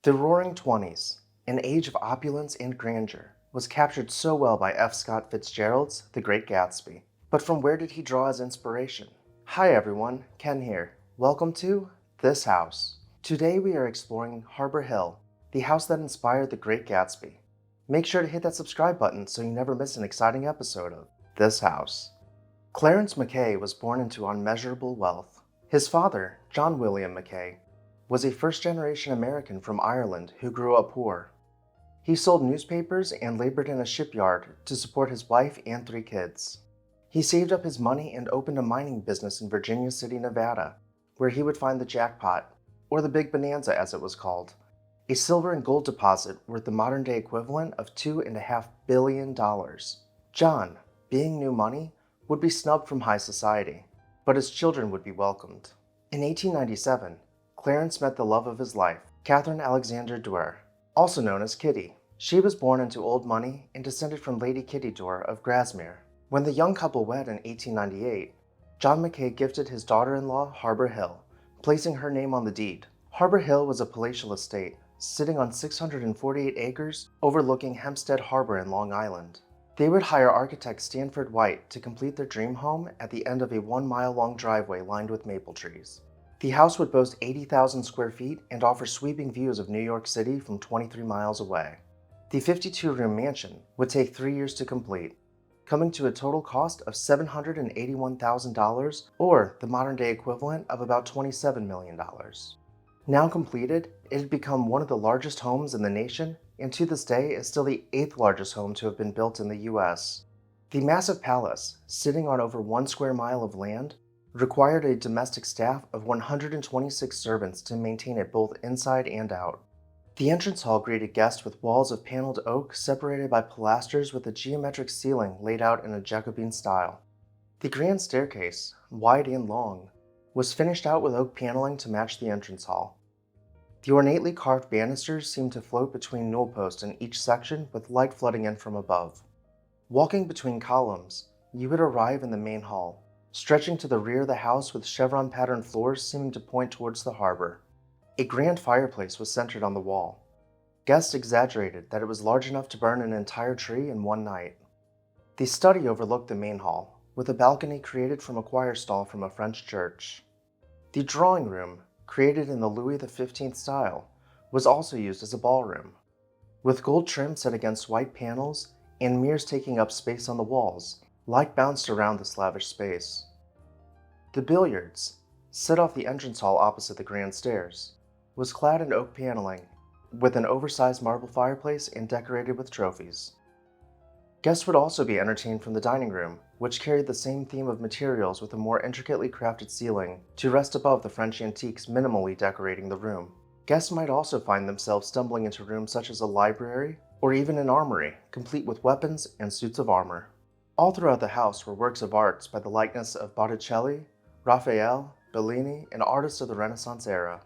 The Roaring Twenties, an age of opulence and grandeur, was captured so well by F. Scott Fitzgerald's The Great Gatsby. But from where did he draw his inspiration? Hi everyone, Ken here. Welcome to This House. Today we are exploring Harbor Hill, the house that inspired The Great Gatsby. Make sure to hit that subscribe button so you never miss an exciting episode of This House. Clarence Mackay was born into unmeasurable wealth. His father, John William Mackay, was a first-generation American from Ireland who grew up poor. He sold newspapers and labored in a shipyard to support his wife and 3 kids. He saved up his money and opened a mining business in Virginia City, Nevada, where he would find the jackpot, or the big bonanza as it was called, a silver and gold deposit worth the modern-day equivalent of $2.5 billion. John, being new money, would be snubbed from high society, but his children would be welcomed. In 1897, Clarence met the love of his life, Catherine Alexander Dewar, also known as Kitty. She was born into old money and descended from Lady Kitty Dewar of Grasmere. When the young couple wed in 1898, John Mackay gifted his daughter-in-law Harbor Hill, placing her name on the deed. Harbor Hill was a palatial estate, sitting on 648 acres overlooking Hempstead Harbor in Long Island. They would hire architect Stanford White to complete their dream home at the end of a 1-mile-long driveway lined with maple trees. The house would boast 80,000 square feet and offer sweeping views of New York City from 23 miles away. The 52-room mansion would take 3 years to complete, coming to a total cost of $781,000, or the modern-day equivalent of about $27 million. Now completed, it had become one of the largest homes in the nation, and to this day is still the 8th largest home to have been built in the U.S. The massive palace, sitting on over 1 square mile of land, required a domestic staff of 126 servants to maintain it both inside and out. The entrance hall greeted guests with walls of paneled oak separated by pilasters with a geometric ceiling laid out in a Jacobean style. The grand staircase, wide and long, was finished out with oak paneling to match the entrance hall. The ornately carved banisters seemed to float between newel posts in each section with light flooding in from above. Walking between columns, you would arrive in the main hall, stretching to the rear of the house with chevron-patterned floors seeming to point towards the harbor. A grand fireplace was centered on the wall. Guests exaggerated that it was large enough to burn an entire tree in one night. The study overlooked the main hall, with a balcony created from a choir stall from a French church. The drawing room, created in the Louis XV style, was also used as a ballroom, with gold trim set against white panels and mirrors taking up space on the walls. Light bounced around this lavish space. The billiards, set off the entrance hall opposite the grand stairs, was clad in oak paneling, with an oversized marble fireplace and decorated with trophies. Guests would also be entertained from the dining room, which carried the same theme of materials with a more intricately crafted ceiling to rest above the French antiques minimally decorating the room. Guests might also find themselves stumbling into rooms such as a library or even an armory, complete with weapons and suits of armor. All throughout the house were works of art by the likeness of Botticelli, Raphael, Bellini, and artists of the Renaissance era.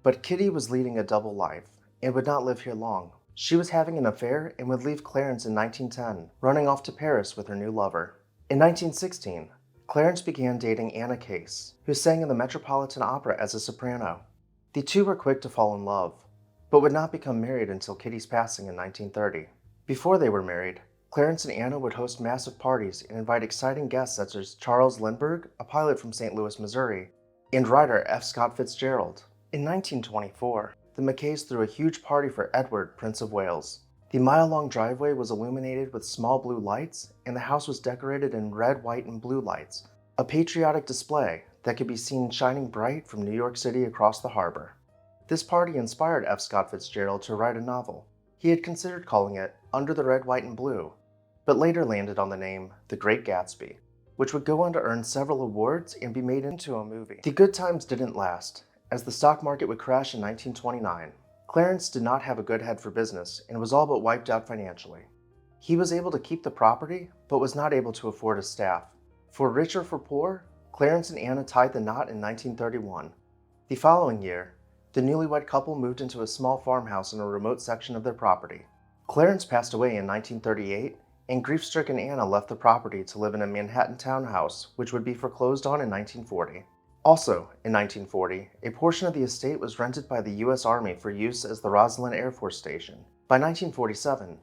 But Kitty was leading a double life and would not live here long. She was having an affair and would leave Clarence in 1910, running off to Paris with her new lover. In 1916, Clarence began dating Anna Case, who sang in the Metropolitan Opera as a soprano. The two were quick to fall in love, but would not become married until Kitty's passing in 1930. Before they were married, Clarence and Anna would host massive parties and invite exciting guests such as Charles Lindbergh, a pilot from St. Louis, Missouri, and writer F. Scott Fitzgerald. In 1924, the Mackays threw a huge party for Edward, Prince of Wales. The mile-long driveway was illuminated with small blue lights, and the house was decorated in red, white, and blue lights, a patriotic display that could be seen shining bright from New York City across the harbor. This party inspired F. Scott Fitzgerald to write a novel. He had considered calling it Under the Red, White, and Blue, but later landed on the name The Great Gatsby, which would go on to earn several awards and be made into a movie. The good times didn't last, as the stock market would crash in 1929. Clarence did not have a good head for business and was all but wiped out financially. He was able to keep the property, but was not able to afford his staff. For rich or for poor, Clarence and Anna tied the knot in 1931. The following year, the newlywed couple moved into a small farmhouse in a remote section of their property. Clarence passed away in 1938, and grief-stricken Anna left the property to live in a Manhattan townhouse, which would be foreclosed on in 1940. Also, in 1940, a portion of the estate was rented by the U.S. Army for use as the Roslyn Air Force Station. By 1947,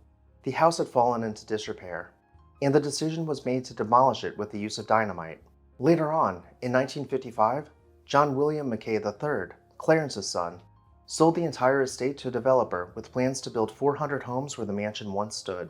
the house had fallen into disrepair, and the decision was made to demolish it with the use of dynamite. Later on, in 1955, John William Mackay III, Clarence's son, sold the entire estate to a developer with plans to build 400 homes where the mansion once stood.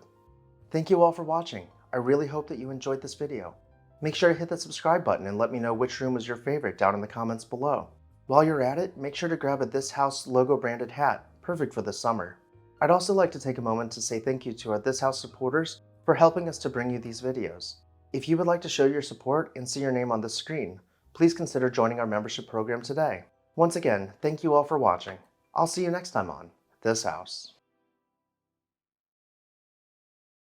Thank you all for watching. I really hope that you enjoyed this video. Make sure to hit the subscribe button and let me know which room was your favorite down in the comments below. While you're at it, make sure to grab a This House logo branded hat, perfect for the summer. I'd also like to take a moment to say thank you to our This House supporters for helping us to bring you these videos. If you would like to show your support and see your name on the screen, please consider joining our membership program today. Once again, thank you all for watching. I'll see you next time on This House.